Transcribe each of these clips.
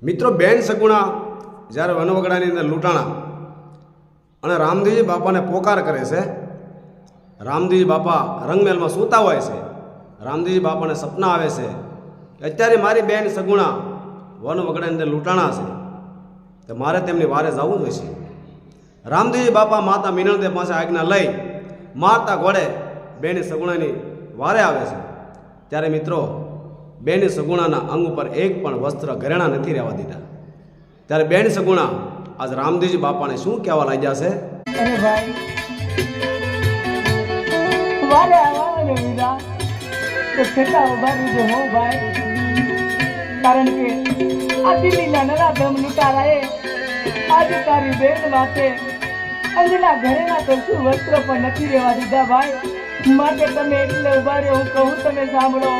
મિત્રો બેન સગુણા જ્યારે વનવગડાની અંદર લૂંટાણા અને રામદેવજી બાપાને પોકાર કરે છે. રામદેવજી બાપા રંગમહેલમાં સૂતા હોય છે. રામદેવજી બાપાને સપના આવે છે કે અત્યારે મારી બેન સગુણા વનવગડાની અંદર લૂંટાણા છે, તો મારે તેમની વારે જવું જોઈશે. રામદેવજી બાપા માતા મીનળદેવ પાસે આજ્ઞા લઈ મારતા ઘોડે બેની સગુણાની વારે આવે છે. ત્યારે મિત્રો બેની સગુણાના અંગ ઉપર એક પણ વસ્ત્ર ઘરેણા નથી રહેવા દીધા. ત્યારે બેન સગુણા આજ રામદેવજી બાપાને શું કહેવા લાગ્યા છે? અરે ભાઈ વારે આવવાનો વિરા તો ખેતા ઉભા રહેજો હો ભાઈ, કારણ કે આ દિલ્હીના નરાધમ લૂંટારાએ આજે તારી બેન માટે અંગના ઘરેના તો શું વસ્ત્ર પણ નથી રહેવા દીધા ભાઈ. માટે તમે એટલે ઉભા રહ્યો, હું કહું તમે સાંભળો.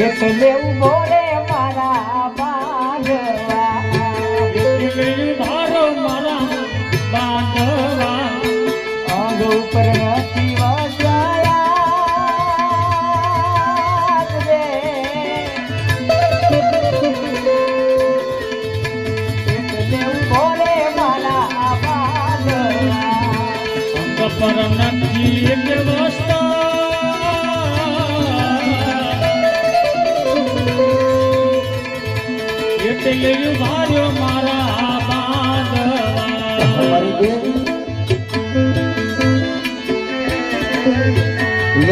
એટલે ઉભો રે મારા બાંધવા, ભારો મારા બાંધવા, અંગ ઉપર નથી વસાયા રે. એટલે ઉભો રે મારા બાંધવા, અંગ પર નથી એક વસ્તુ, એટલે ભારો મારા બાંધવા.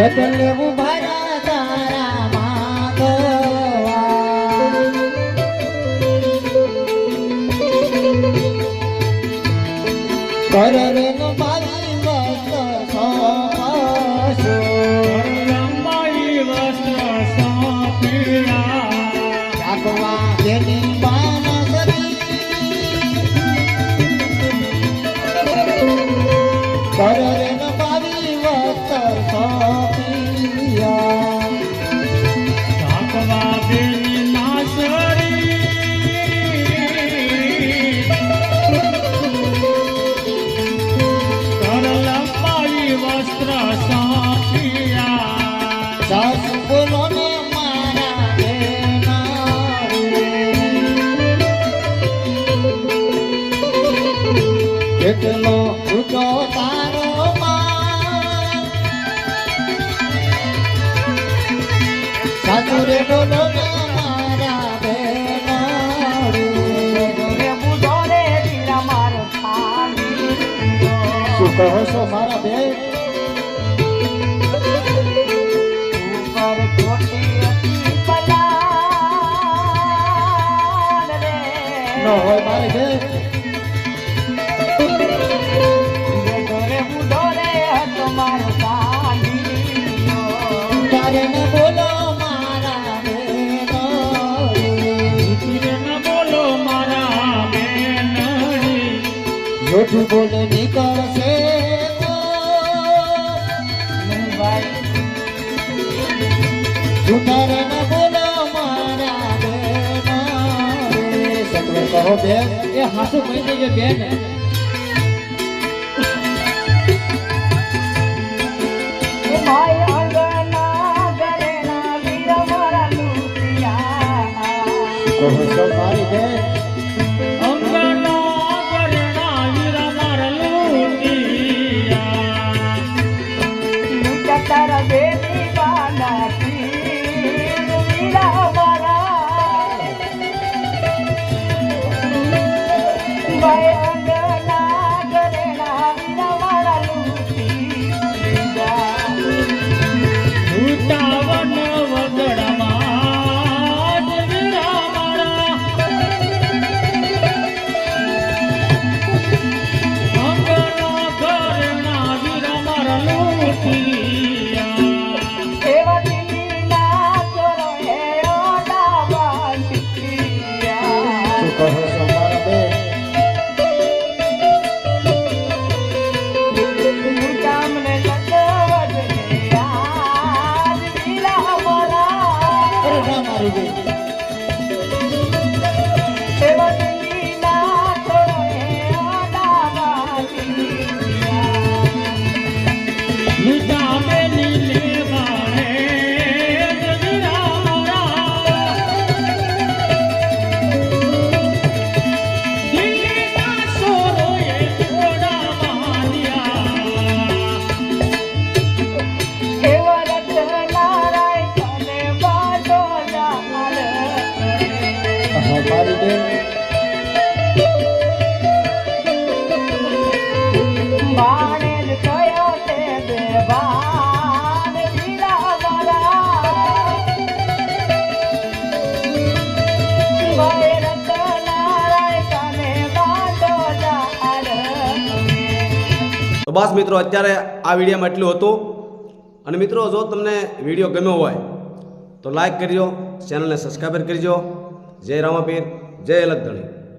એટલે ઉભારા તારા માગવા, કરે નો મારી વસ્ત સોપાશો, લંબાઈ વસ્ત્ર સોંપ્યા, રાખવા જેની બાનસરી, કરે નો મારી વસ્ત સોપિયા, ઢાંકવા બેની નાસરી, કર લંબાઈ વસ્ત્ર સોંપ્યા. સાસ બોલો ને મારા બેના રે, કેટલો ઊંચો તારો માન, સાચું રે બોલો ને મારા બેના રે. રે બુધો રે વીરા મારો ખાલી શું કહો છો મારા બેન? ઉપર ખોટી હતી પલાન રે. ન હોય મારી બેન, રે બુધો રે હતો મારો ખાલી, તારે ન બોલો મારા બેના રે. ધીરે ન બોલો મારા બેનડી, જોઠું બોલે નીકળશે તો, ભાઈ જૂઠારે ન બોલો મારા બેના રે. સત્વે કહો બેન, એ હાસુ કહી દેજો બેન. એ ભાઈ અંગના ઘરેના વીરા મારા લૂંટિયા, કહો છો મારી બેન, અંગના ઘરેણા વીરા મારા લૂંટિયા, લૂંટા તારા બેની બાનાથી વીરા મારા. ભાઈ અંગના ઘરેના વીરા મારા લૂંટી લીધા. લૂંટાવન વગડામાં જ વીરા મારા, અંગના ઘરેણા વીરા મારા લૂંટિયા. એવા દિલ્હીના ચોરોએ ઓડા બાંધ્યા. શું કહો છો મારા બેન? ગામને લગવડ આજ વીરા મારા. અરે ના મારી બેન, એવા દિલ્હીના ચોરોએ ઓડા બાંધ્યા. લૂંટા બેની લેવાએ જ વીરા મારા, તો બસ મિત્રો અત્યારે આ વિડીયોમાં એટલું હતું. અને મિત્રો જો તમને વિડીયો ગમ્યો હોય તો લાઈક કરજો, ચેનલને સબસ્ક્રાઈબર કરજો. જય રામાપીર, જય અલગધણી.